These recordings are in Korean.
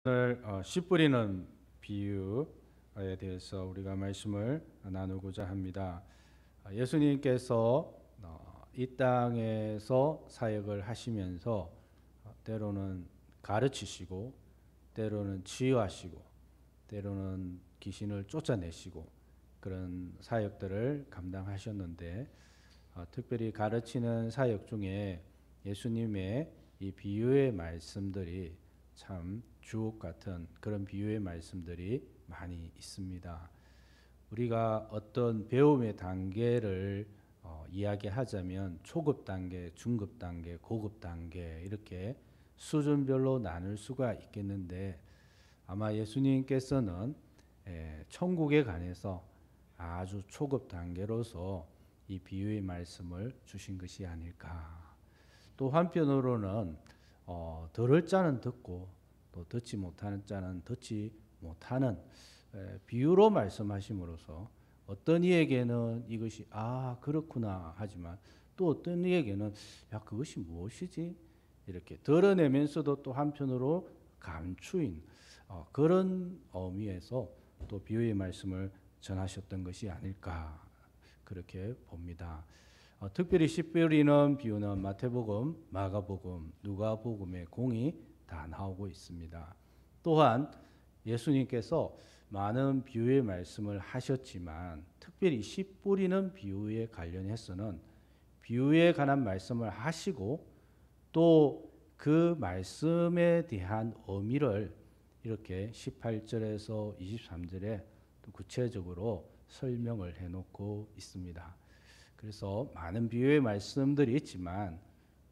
오늘 씨 뿌리는 비유에 대해서 우리가 말씀을 나누고자 합니다. 예수님께서 이 땅에서 사역을 하시면서 때로는 가르치시고, 때로는 치유하시고, 때로는 귀신을 쫓아내시고 그런 사역들을 감당하셨는데, 특별히 가르치는 사역 중에 예수님의 이 비유의 말씀들이 참 주옥 같은 그런 비유의 말씀들이 많이 있습니다. 우리가 어떤 배움의 단계를 이야기하자면 초급 단계, 중급 단계, 고급 단계 이렇게 수준별로 나눌 수가 있겠는데, 아마 예수님께서는 천국에 관해서 아주 초급 단계로서 이 비유의 말씀을 주신 것이 아닐까. 또 한편으로는 들을 자는 듣고 또 듣지 못하는 자는 듣지 못하는 비유로 말씀하심으로써 어떤 이에게는 이것이 그렇구나 하지만, 또 어떤 이에게는 그것이 무엇이지 이렇게 드러내면서도 또 한편으로 감추인 그런 의미에서 또 비유의 말씀을 전하셨던 것이 아닐까 그렇게 봅니다. 특별히 씨 뿌리는 비유는 마태복음, 마가복음, 누가복음의 공이 다 나오고 있습니다. 또한 예수님께서 많은 비유의 말씀을 하셨지만, 특별히 씨 뿌리는 비유에 관련해서는 비유에 관한 말씀을 하시고 또 그 말씀에 대한 의미를 이렇게 18절에서 23절에 또 구체적으로 설명을 해놓고 있습니다. 그래서 많은 비유의 말씀들이 있지만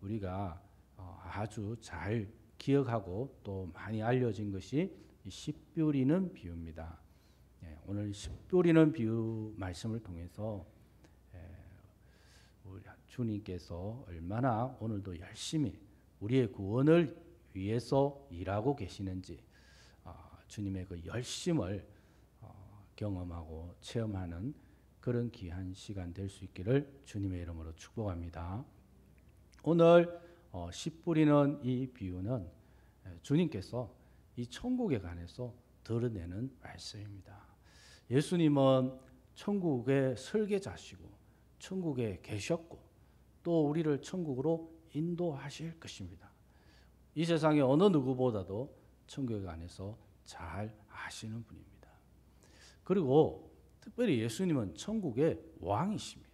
우리가 아주 잘 기억하고 또 많이 알려진 것이 이 씨 뿌리는 비유입니다. 오늘 씨 뿌리는 비유 말씀을 통해서 우리 주님께서 얼마나 오늘도 열심히 우리의 구원을 위해서 일하고 계시는지, 주님의 그 열심을 경험하고 체험하는 그런 귀한 시간 될 수 있기를 주님의 이름으로 축복합니다. 오늘 씨 뿌리는 이 비유는 주님께서 이 천국에 관해서 드러내는 말씀입니다. 예수님은 천국의 설계자시고 천국에 계셨고 또 우리를 천국으로 인도하실 것입니다. 이 세상의 어느 누구보다도 천국에 관해서 잘 아시는 분입니다. 그리고 특별히 예수님은 천국의 왕이십니다.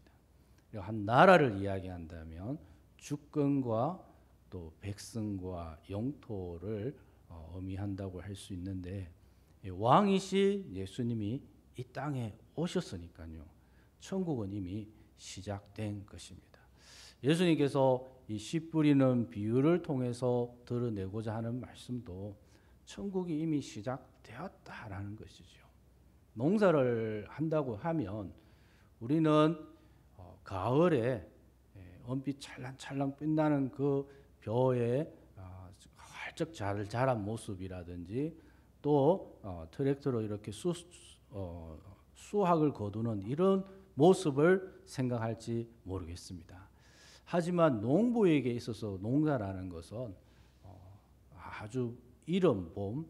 한 나라를 이야기한다면 주권과 또 백성과 영토를 의미한다고 할 수 있는데, 왕이신 예수님이 이 땅에 오셨으니까요, 천국은 이미 시작된 것입니다. 예수님께서 이 씨 뿌리는 비유를 통해서 드러내고자 하는 말씀도 천국이 이미 시작되었다라는 것이죠. 농사를 한다고 하면 우리는 가을에 은빛 찰랑찰랑 빛나는 그 벼에 활짝 잘 자란 모습이라든지, 또 트랙터로 이렇게 수확을 거두는 이런 모습을 생각할지 모르겠습니다. 하지만 농부에게 있어서 농사라는 것은 아주 이른 봄,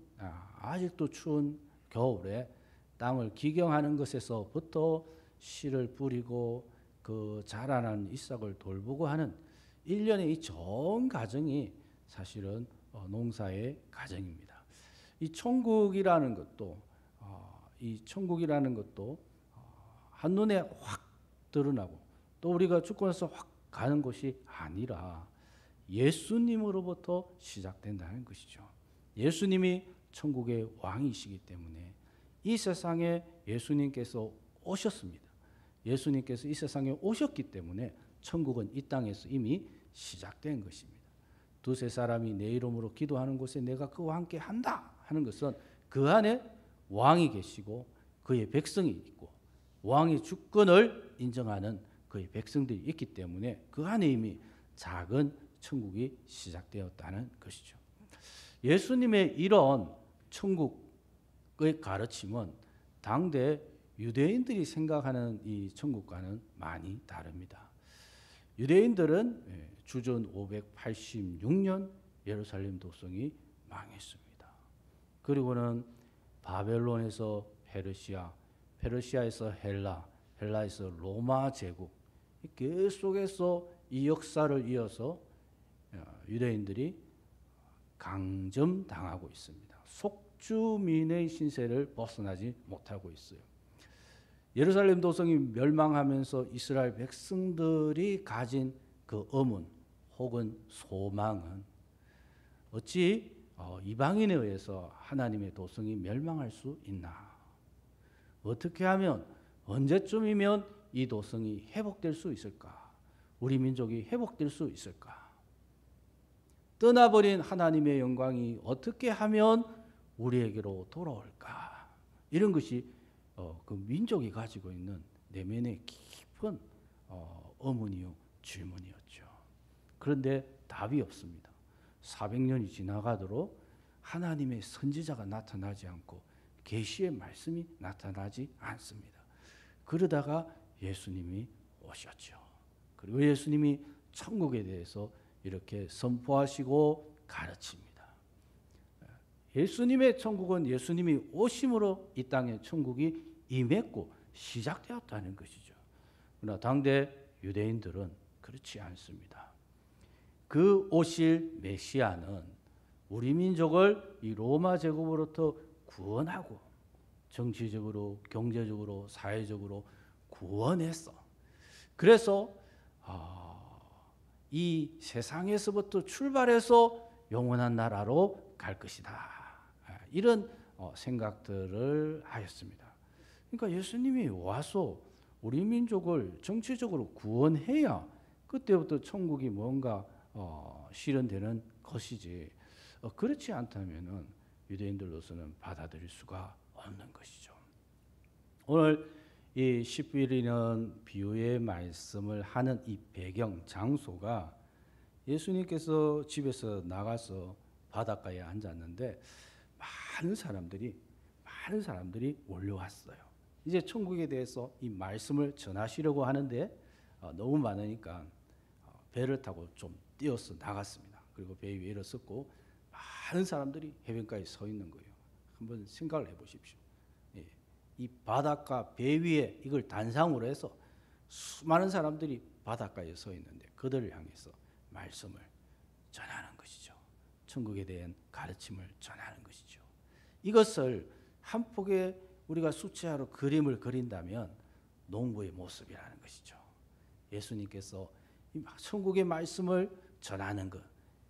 아직도 추운 겨울에 땅을 기경하는 것에서부터 씨를 뿌리고 그 자라난 이삭을 돌보고 하는 일련의 이 전 과정이 사실은 농사의 과정입니다. 이 천국이라는 것도 한눈에 확 드러나고 또 우리가 죽고 나서 확 가는 것이 아니라 예수님으로부터 시작된다는 것이죠. 예수님이 천국의 왕이시기 때문에 이 세상에 예수님께서 오셨습니다. 예수님께서 이 세상에 오셨기 때문에 천국은 이 땅에서 이미 시작된 것입니다. 두세 사람이 내 이름으로 기도하는 곳에 내가 그와 함께 한다 하는 것은 그 안에 왕이 계시고 그의 백성이 있고 왕의 주권을 인정하는 그의 백성들이 있기 때문에 그 안에 이미 작은 천국이 시작되었다는 것이죠. 예수님의 이런 천국의 가르침은 당대 유대인들이 생각하는 이 천국과는 많이 다릅니다. 유대인들은 주전 586년 예루살렘 도성이 망했습니다. 그리고는 바벨론에서 페르시아, 페르시아에서 헬라, 헬라에서 로마 제국, 계속해서 이 역사를 이어서 유대인들이 강점당하고 있습니다. 속주민의 신세를 벗어나지 못하고 있어요. 예루살렘 도성이 멸망하면서 이스라엘 백성들이 가진 그 의문 혹은 소망은 어찌 이방인에 의해서 하나님의 도성이 멸망할 수 있나? 어떻게 하면 언제쯤이면 이 도성이 회복될 수 있을까? 우리 민족이 회복될 수 있을까? 떠나버린 하나님의 영광이 어떻게 하면 우리에게로 돌아올까? 이런 것이 그 민족이 가지고 있는 내면의 깊은 의문이요 질문이었죠. 그런데 답이 없습니다. 400년이 지나가도록 하나님의 선지자가 나타나지 않고 계시의 말씀이 나타나지 않습니다. 그러다가 예수님이 오셨죠. 그리고 예수님이 천국에 대해서 이렇게 선포하시고 가르칩니다. 예수님의 천국은 예수님이 오심으로 이 땅에 천국이 임했고 시작되었다는 것이죠. 그러나 당대 유대인들은 그렇지 않습니다. 그 오실 메시아는 우리 민족을 이 로마 제국으로부터 구원하고 정치적으로, 경제적으로, 사회적으로 구원했어. 그래서 이 세상에서부터 출발해서 영원한 나라로 갈 것이다. 이런 생각들을 하였습니다. 그러니까 예수님이 와서 우리 민족을 정치적으로 구원해야 그때부터 천국이 뭔가 실현되는 것이지, 그렇지 않다면 유대인들로서는 받아들일 수가 없는 것이죠. 오늘 이 11인은 비유의 말씀을 하는 이 배경 장소가 예수님께서 집에서 나가서 바닷가에 앉았는데 많은 사람들이 몰려왔어요. 이제 천국에 대해서 이 말씀을 전하시려고 하는데 너무 많으니까 배를 타고 좀 뛰어서 나갔습니다. 그리고 배 위에 일어섰고 많은 사람들이 해변가에 서 있는 거예요. 한번 생각을 해보십시오. 이 바닷가 배 위에 이걸 단상으로 해서 수많은 사람들이 바닷가에 서 있는데 그들을 향해서 말씀을 전하는 것이죠. 천국에 대한 가르침을 전하는 것이죠. 이것을 한 폭의 우리가 수채화로 그림을 그린다면 농부의 모습이라는 것이죠. 예수님께서 이 천국의 말씀을 전하는 것,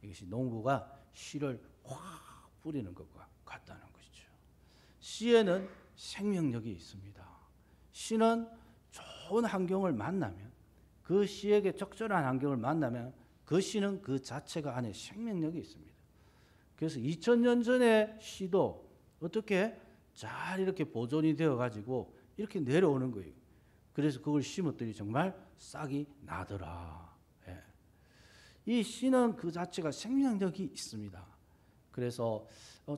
이것이 농부가 씨를 확 뿌리는 것과 같다는 것이죠. 씨에는 생명력이 있습니다. 씨는 좋은 환경을 만나면, 그 씨에게 적절한 환경을 만나면 그 씨는 그 자체가 안에 생명력이 있습니다. 그래서 2000년 전에 씨도 어떻게 잘 이렇게 보존이 되어 가지고 이렇게 내려오는 거예요. 그래서 그걸 심었더니 정말 싹이 나더라. 이 씨는 그 자체가 생명력이 있습니다. 그래서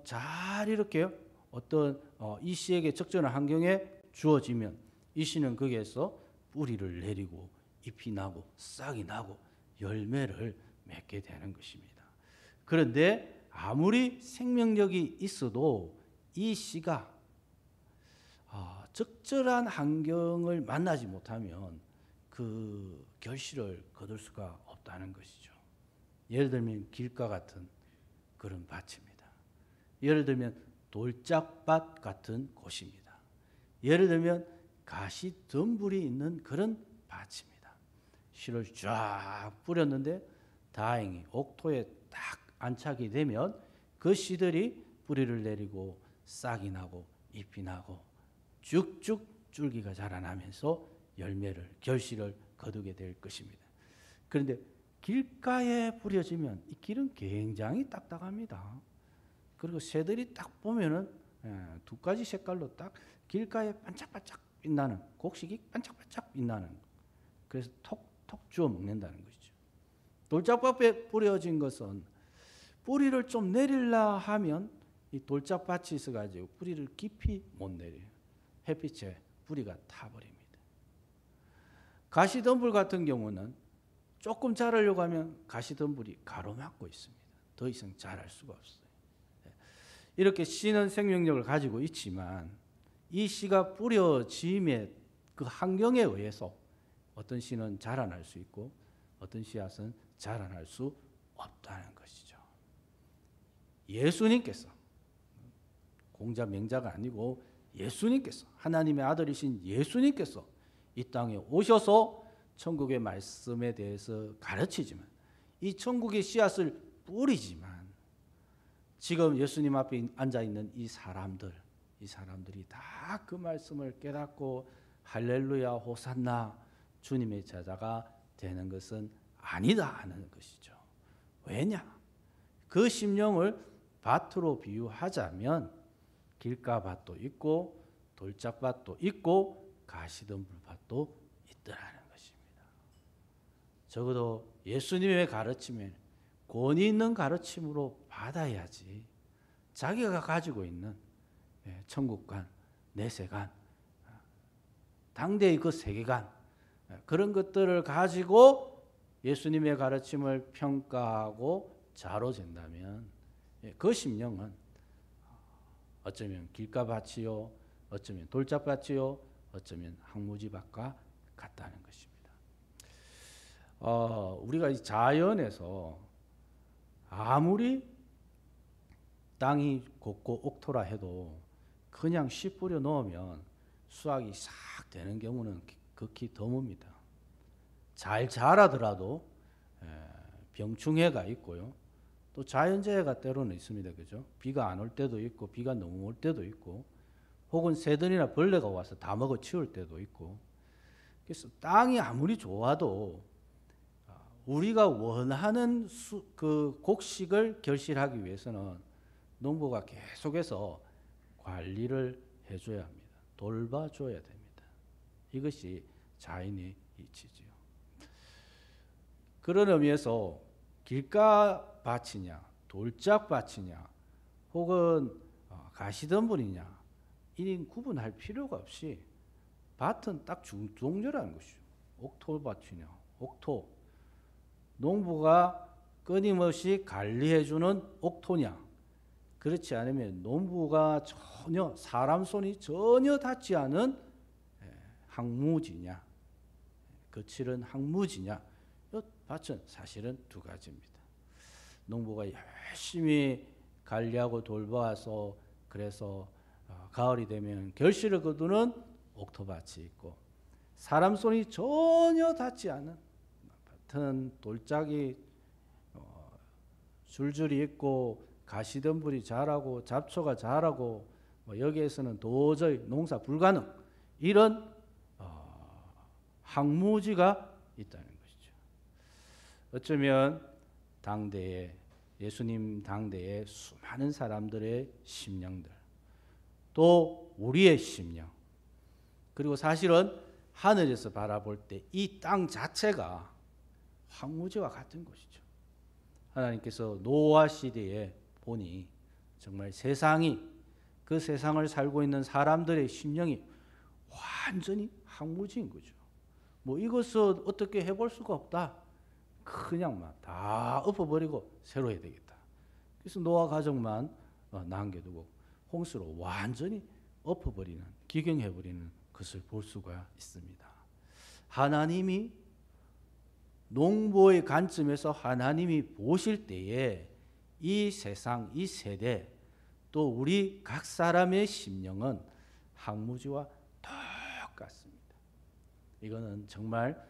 잘 이렇게 어떤 이 씨에게 적절한 환경에 주어지면 이 씨는 거기에서 뿌리를 내리고 잎이 나고 싹이 나고 열매를 맺게 되는 것입니다. 그런데 아무리 생명력이 있어도 이 씨가 적절한 환경을 만나지 못하면 그 결실을 거둘 수가 없다는 것이죠. 예를 들면 길가 같은 그런 밭입니다. 예를 들면 돌짝밭 같은 곳입니다. 예를 들면 가시덤불이 있는 그런 밭입니다. 씨를 쫙 뿌렸는데 다행히 옥토에 딱 안착이 되면 그 씨들이 뿌리를 내리고 싹이 나고 잎이 나고 쭉쭉 줄기가 자라나면서 열매를, 결실을 거두게 될 것입니다. 그런데 길가에 뿌려지면 이 길은 굉장히 딱딱합니다. 그리고 새들이 딱 보면은 두 가지 색깔로 딱 길가에 반짝반짝 빛나는, 곡식이 반짝반짝 빛나는, 그래서 톡톡 주워 먹는다는 것이죠. 돌짝밭에 뿌려진 것은 뿌리를 좀 내리려 하면 이 돌짝밭이 있어가지고 뿌리를 깊이 못 내려요. 햇빛에 뿌리가 타버립니다. 가시덤불 같은 경우는 조금 자라려고 하면 가시덤불이 가로막고 있습니다. 더 이상 자랄 수가 없어요. 이렇게 씨는 생명력을 가지고 있지만 이 씨가 뿌려짐의 그 환경에 의해서 어떤 씨는 자라날 수 있고 어떤 씨앗은 자라날 수 없다는 것이죠. 예수님께서 공자 맹자가 아니고 예수님께서 하나님의 아들이신 예수님께서 이 땅에 오셔서 천국의 말씀에 대해서 가르치지만 이 천국의 씨앗을 뿌리지만 지금 예수님 앞에 앉아있는 이 사람들이 다 그 말씀을 깨닫고 할렐루야 호산나 주님의 제자가 되는 것은 아니다 하는 것이죠. 왜냐? 그 심령을 밭으로 비유하자면 길가밭도 있고 돌짝밭도 있고 가시덤불밭도 있더라는 것입니다. 적어도 예수님의 가르침에 권위 있는 가르침으로 받아야지 자기가 가지고 있는 천국관, 내세관, 당대의 그 세계관 그런 것들을 가지고 예수님의 가르침을 평가하고 자로잰다면 그 심령은 어쩌면 길가밭이요, 어쩌면 돌짝밭이요, 어쩌면 항무지밭과 같다는 것입니다. 우리가 이 자연에서 아무리 땅이 곱고 옥토라 해도 그냥 씨 뿌려 넣으면 수확이 싹 되는 경우는 극히 드뭅니다. 잘 자라더라도 병충해가 있고요. 또 자연재해가 때로는 있습니다. 그죠? 비가 안 올 때도 있고 비가 너무 올 때도 있고 혹은 새들이나 벌레가 와서 다 먹어 치울 때도 있고 그래서 땅이 아무리 좋아도 우리가 원하는 그 곡식을 결실하기 위해서는 농부가 계속해서 관리를 해줘야 합니다. 돌봐줘야 됩니다. 이것이 자연의 이치지요. 그런 의미에서 길가밭이냐 돌짝밭이냐 혹은 가시덤불이냐 이는 구분할 필요가 없이 밭은 딱 종류라는 것이죠. 옥토밭이냐 옥토 농부가 끊임없이 관리해주는 옥토냐 그렇지 않으면 농부가 전혀 사람 손이 전혀 닿지 않은 항무지냐 거칠은 항무지냐 이 밭은 사실은 두 가지입니다. 농부가 열심히 관리하고 돌봐서 그래서 가을이 되면 결실을 거두는 옥토밭이 있고 사람 손이 전혀 닿지 않은 밭은 돌짝이 줄줄이 있고 가시덤불이 자라고 잡초가 자라고 여기에서는 도저히 농사 불가능 이런 항무지가 있다는 것이죠. 어쩌면 당대에 예수님 당대에 수많은 사람들의 심령들 또 우리의 심령 그리고 사실은 하늘에서 바라볼 때 이 땅 자체가 황무지와 같은 것이죠. 하나님께서 노아 시대에 보니 정말 세상이 그 세상을 살고 있는 사람들의 심령이 완전히 황무지인 거죠. 뭐 이것을 어떻게 해볼 수가 없다. 그냥 막 다 엎어버리고 새로 해야 되겠다. 그래서 노아 가족만 남겨두고 홍수로 완전히 엎어버리는 기경해버리는 것을 볼 수가 있습니다. 하나님이 농부의 관점에서 하나님이 보실 때에 이 세상, 이 세대 또 우리 각 사람의 심령은 항무지와 똑같습니다. 이거는 정말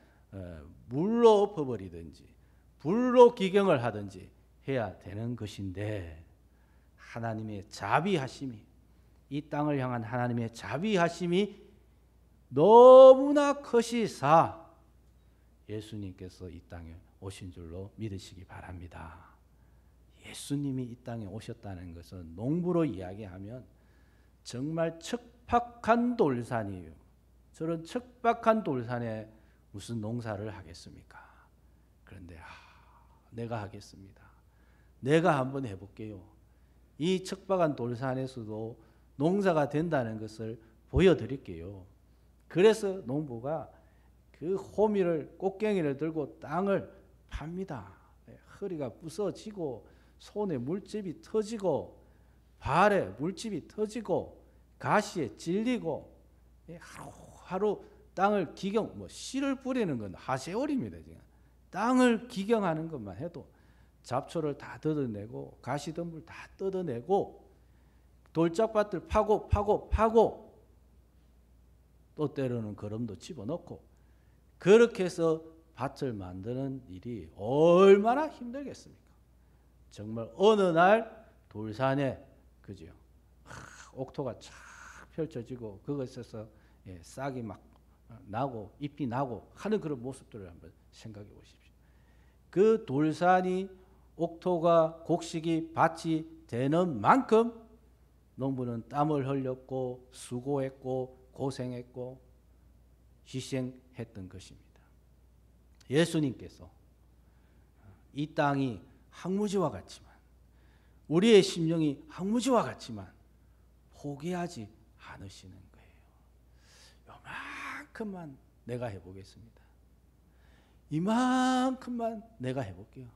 물로 엎어버리든지 불로 기경을 하든지 해야 되는 것인데 하나님의 자비하심이 이 땅을 향한 하나님의 자비하심이 너무나 크시사 예수님께서 이 땅에 오신 줄로 믿으시기 바랍니다. 예수님이 이 땅에 오셨다는 것은 농부로 이야기하면 정말 척박한 돌산이에요. 저런 척박한 돌산에 무슨 농사를 하겠습니까? 그런데 내가 하겠습니다. 내가 한번 해볼게요. 이 척박한 돌산에서도 농사가 된다는 것을 보여드릴게요. 그래서 농부가 그 호미를 꽃갱이를 들고 땅을 팝니다. 허리가 부서지고 손에 물집이 터지고 발에 물집이 터지고 가시에 찔리고 하루하루 땅을 씨를 뿌리는 건 하세월입니다. 지금 땅을 기경하는 것만 해도 잡초를 다 뜯어내고 가시덤불 다 뜯어내고 돌짝밭을 파고 또 때로는 거름도 집어넣고 그렇게 해서 밭을 만드는 일이 얼마나 힘들겠습니까? 정말 어느 날 돌산에 그죠? 옥토가 쫙 펼쳐지고 그것에서 싹이 막 나고 잎이 나고 하는 그런 모습들을 한번 생각해 보십시오. 그 돌산이 옥토가 곡식이 밭이 되는 만큼 농부는 땀을 흘렸고 수고했고 고생했고 희생했던 것입니다. 예수님께서 이 땅이 황무지와 같지만 우리의 심령이 황무지와 같지만 포기하지 않으시는 거예요. 요만큼만 내가 해보겠습니다. 이만큼만 내가 해볼게요.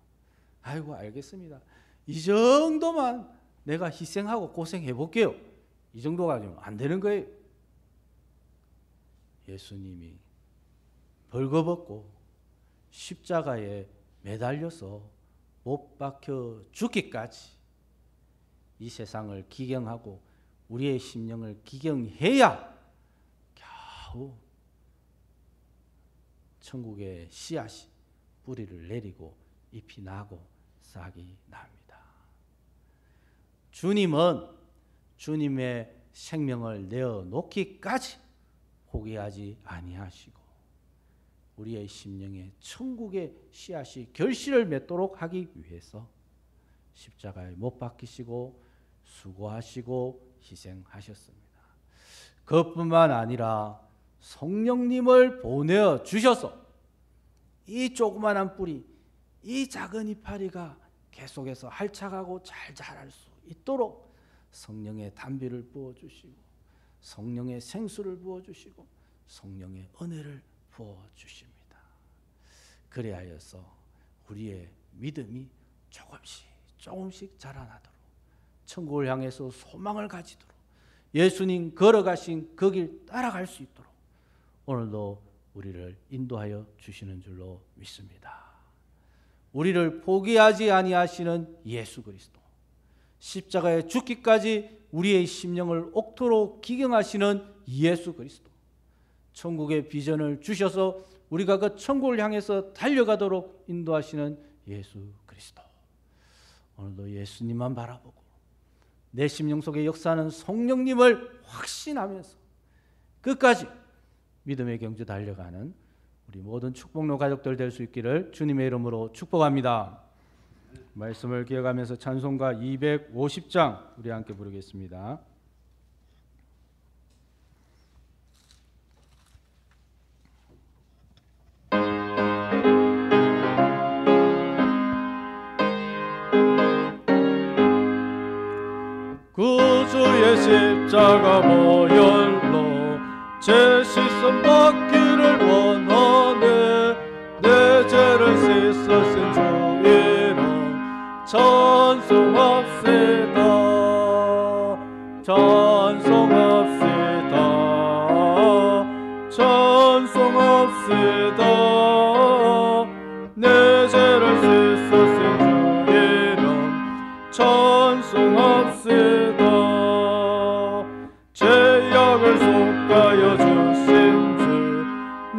아이고 알겠습니다. 이 정도만 내가 희생하고 고생해볼게요. 이 정도가 좀 안 되는 거예요. 예수님이 벌거벗고 십자가에 매달려서 못 박혀 죽기까지 이 세상을 기경하고 우리의 심령을 기경해야 겨우 천국의 씨앗이 뿌리를 내리고 잎이 나고 싹이 납니다. 주님은 주님의 생명을 내어놓기까지 포기하지 아니하시고 우리의 심령에 천국의 씨앗이 결실을 맺도록 하기 위해서 십자가에 못 박히시고 수고하시고 희생하셨습니다. 그것뿐만 아니라 성령님을 보내어 주셔서 이 조그만한 뿌리, 이 작은 이파리가 계속해서 활착하고 잘 자랄 수 있도록 성령의 단비를 부어주시고 성령의 생수를 부어주시고 성령의 은혜를 부어주십니다. 그리하여서 우리의 믿음이 조금씩 자라나도록 천국을 향해서 소망을 가지도록 예수님 걸어가신 그 길 따라갈 수 있도록 오늘도 우리를 인도하여 주시는 줄로 믿습니다. 우리를 포기하지 아니하시는 예수 그리스도, 십자가에 죽기까지 우리의 심령을 옥토로 기경하시는 예수 그리스도, 천국의 비전을 주셔서 우리가 그 천국을 향해서 달려가도록 인도하시는 예수 그리스도, 오늘도 예수님만 바라보고 내 심령 속에 역사하는 성령님을 확신하면서 끝까지 믿음의 경주 달려가는 우리 모든 축복로 가족들 될 수 있기를 주님의 이름으로 축복합니다. 말씀을 기억하면서 찬송가 250장 우리 함께 부르겠습니다. 구주의 십자가 보혈로 제 시선 받기를 원하네. 내 죄를 씻으신 주 이름 찬송합시다. 찬송합시다. 찬송합시다. 내 죄를 씻으신 주 이름 찬송합시다. 죄악을 속하여 주신 주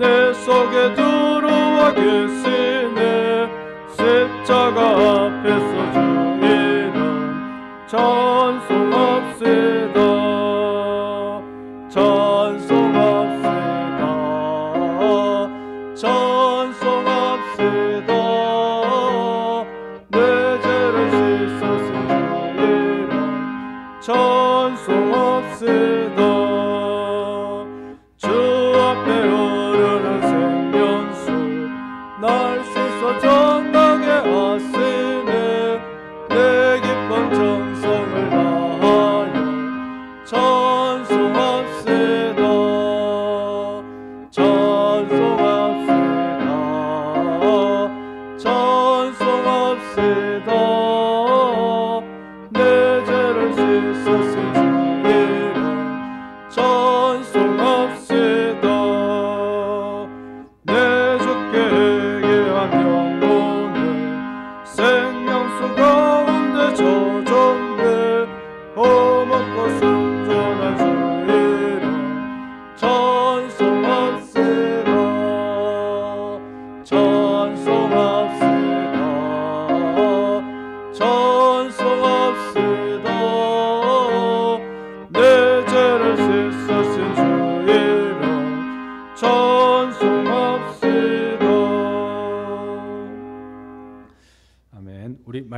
내 속에 들어와 계시네. 십자가 앞에서 주 이름 찬송합시다. 찬송합시다. 찬송합시다. 내 죄를 씻으신 주 이름 찬송합시다. 주 앞에 흐르는 생명수 날 씻어 정하게 하시네. 내 기쁜 정성을 다하여 찬송합시다. 찬송합시다. 찬송합시다. 내 죄를 씻어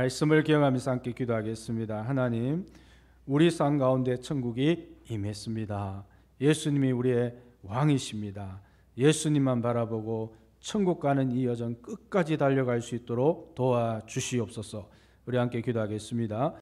말씀을 기억하면서 함께 기도하겠습니다. 하나님, 우리 삶 가운데 천국이 임했습니다. 예수님이 우리의 왕이십니다. 예수님만 바라보고 천국 가는 이 여정 끝까지 달려갈 수 있도록 도와주시옵소서. 우리 함께 기도하겠습니다.